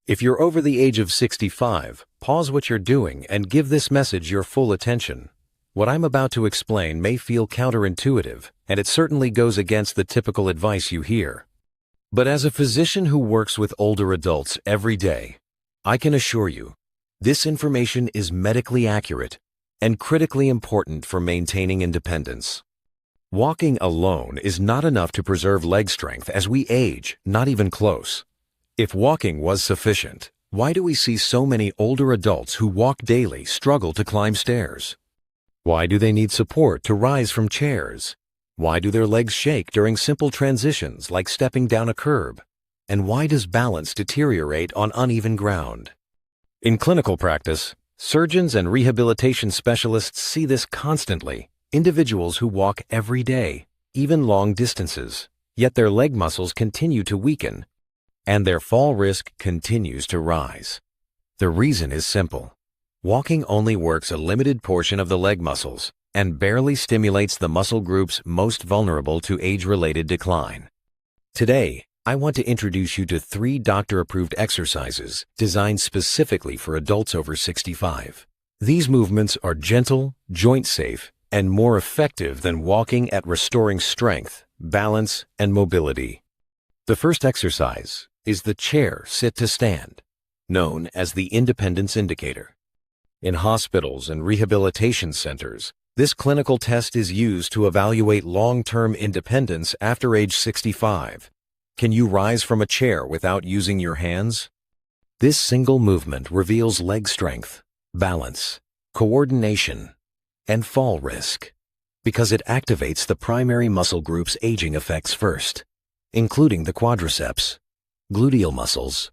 If you're over the age of 65, pause what you're doing and give this message your full attention. What I'm about to explain may feel counterintuitive, and it certainly goes against the typical advice you hear. But as a physician who works with older adults every day, I can assure you, this information is medically accurate and critically important for maintaining independence. Walking alone is not enough to preserve leg strength as we age, not even close. If walking was sufficient, why do we see so many older adults who walk daily struggle to climb stairs? Why do they need support to rise from chairs? Why do their legs shake during simple transitions like stepping down a curb? And why does balance deteriorate on uneven ground? In clinical practice, surgeons and rehabilitation specialists see this constantly. Individuals who walk every day, even long distances, yet their leg muscles continue to weaken, and their fall risk continues to rise. The reason is simple. Walking only works a limited portion of the leg muscles and barely stimulates the muscle groups most vulnerable to age-related decline. Today, I want to introduce you to 3 doctor-approved exercises designed specifically for adults over 65. These movements are gentle, joint-safe, and more effective than walking at restoring strength, balance, and mobility. The first exercise is the chair sit to stand, known as the independence indicator. In hospitals and rehabilitation centers, this clinical test is used to evaluate long-term independence after age 65. Can you rise from a chair without using your hands? This single movement reveals leg strength, balance, coordination, and fall risk, because it activates the primary muscle groups aging affects first, including the quadriceps, gluteal muscles,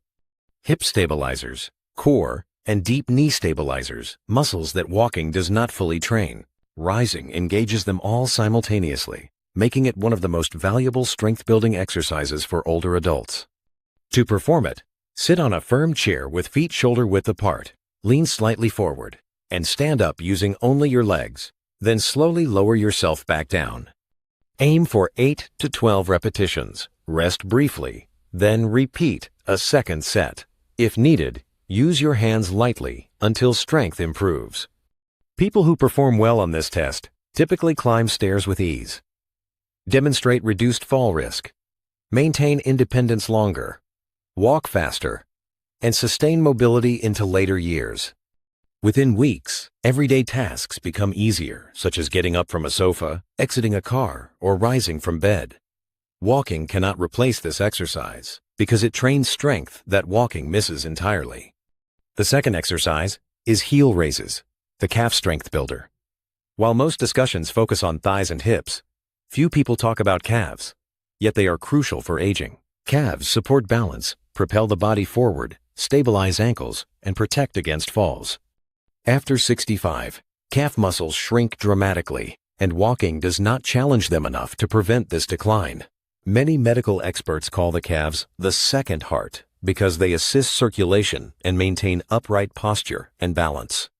hip stabilizers, core, and deep knee stabilizers, muscles that walking does not fully train. Rising engages them all simultaneously, making it one of the most valuable strength-building exercises for older adults. To perform it, sit on a firm chair with feet shoulder-width apart, lean slightly forward, and stand up using only your legs, then slowly lower yourself back down. Aim for 8 to 12 repetitions, rest briefly, then repeat a second set. If needed, use your hands lightly until strength improves. People who perform well on this test typically climb stairs with ease, demonstrate reduced fall risk, maintain independence longer, walk faster, and sustain mobility into later years. Within weeks, everyday tasks become easier, such as getting up from a sofa, exiting a car, or rising from bed. Walking cannot replace this exercise because it trains strength that walking misses entirely. The second exercise is heel raises, the calf strength builder. While most discussions focus on thighs and hips, few people talk about calves, yet they are crucial for aging. Calves support balance, propel the body forward, stabilize ankles, and protect against falls. After 65, calf muscles shrink dramatically, and walking does not challenge them enough to prevent this decline. Many medical experts call the calves the second heart because they assist circulation and maintain upright posture and balance.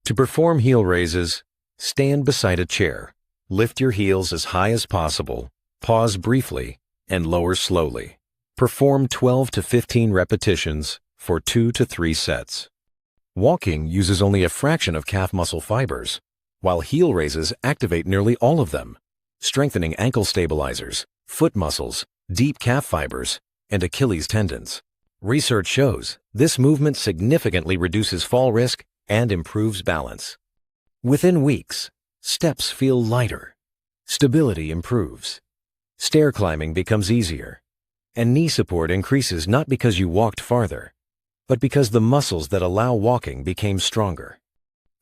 To perform heel raises, stand beside a chair, lift your heels as high as possible, pause briefly, and lower slowly. Perform 12 to 15 repetitions for 2 to 3 sets. Walking uses only a fraction of calf muscle fibers, while heel raises activate nearly all of them, strengthening ankle stabilizers, foot muscles, deep calf fibers, and Achilles tendons. Research shows this movement significantly reduces fall risk and improves balance. Within weeks, steps feel lighter, stability improves, stair climbing becomes easier, and knee support increases not because you walked farther, but because the muscles that allow walking became stronger.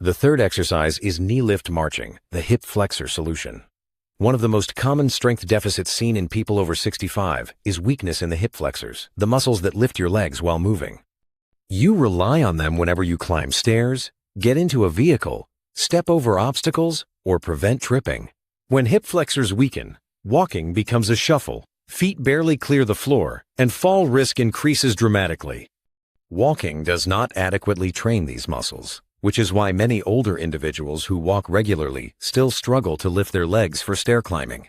The third exercise is knee lift marching, the hip flexor solution. One of the most common strength deficits seen in people over 65 is weakness in the hip flexors, the muscles that lift your legs while moving. You rely on them whenever you climb stairs, get into a vehicle, step over obstacles, or prevent tripping. When hip flexors weaken, walking becomes a shuffle, feet barely clear the floor, and fall risk increases dramatically. Walking does not adequately train these muscles, which is why many older individuals who walk regularly still struggle to lift their legs for stair climbing.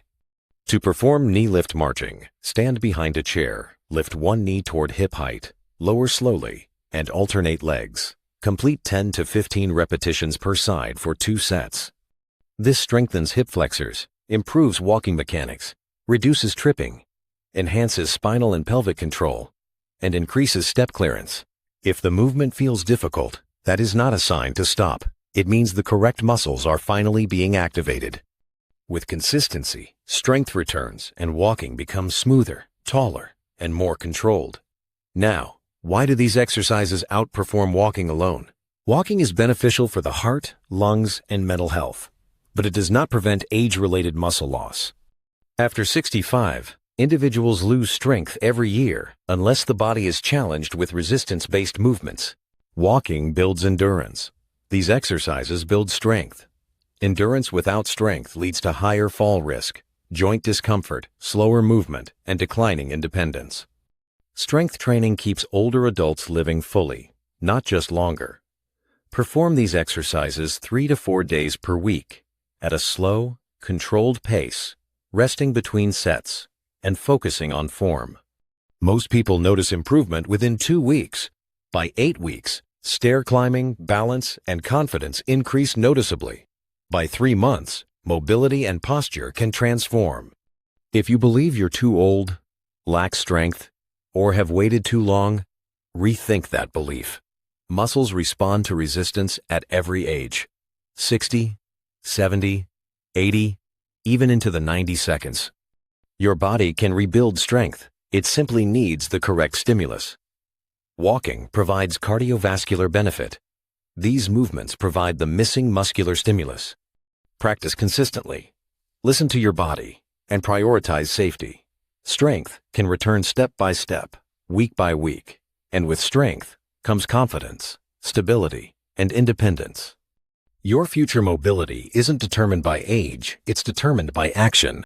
To perform knee lift marching, stand behind a chair, lift one knee toward hip height, lower slowly, and alternate legs. Complete 10 to 15 repetitions per side for 2 sets. This strengthens hip flexors, improves walking mechanics, reduces tripping, enhances spinal and pelvic control, and increases step clearance. If the movement feels difficult, that is not a sign to stop. It means the correct muscles are finally being activated. With consistency, strength returns and walking becomes smoother, taller, and more controlled. Now, why do these exercises outperform walking alone? Walking is beneficial for the heart, lungs, and mental health, but it does not prevent age-related muscle loss. After 65, individuals lose strength every year unless the body is challenged with resistance-based movements. Walking builds endurance. These exercises build strength. Endurance without strength leads to higher fall risk, joint discomfort, slower movement, and declining independence. Strength training keeps older adults living fully, not just longer. Perform these exercises 3 to 4 days per week at a slow, controlled pace, resting between sets, and focusing on form. Most people notice improvement within 2 weeks. By 8 weeks, stair climbing, balance, and confidence increase noticeably. By 3 months, mobility and posture can transform. If you believe you're too old, lack strength, or have waited too long, rethink that belief. Muscles respond to resistance at every age. 60, 70, 80, even into the 90 seconds. Your body can rebuild strength. It simply needs the correct stimulus. Walking provides cardiovascular benefit. These movements provide the missing muscular stimulus. Practice consistently. Listen to your body and prioritize safety. Strength can return step by step, week by week, and with strength comes confidence, stability, and independence. Your future mobility isn't determined by age, it's determined by action.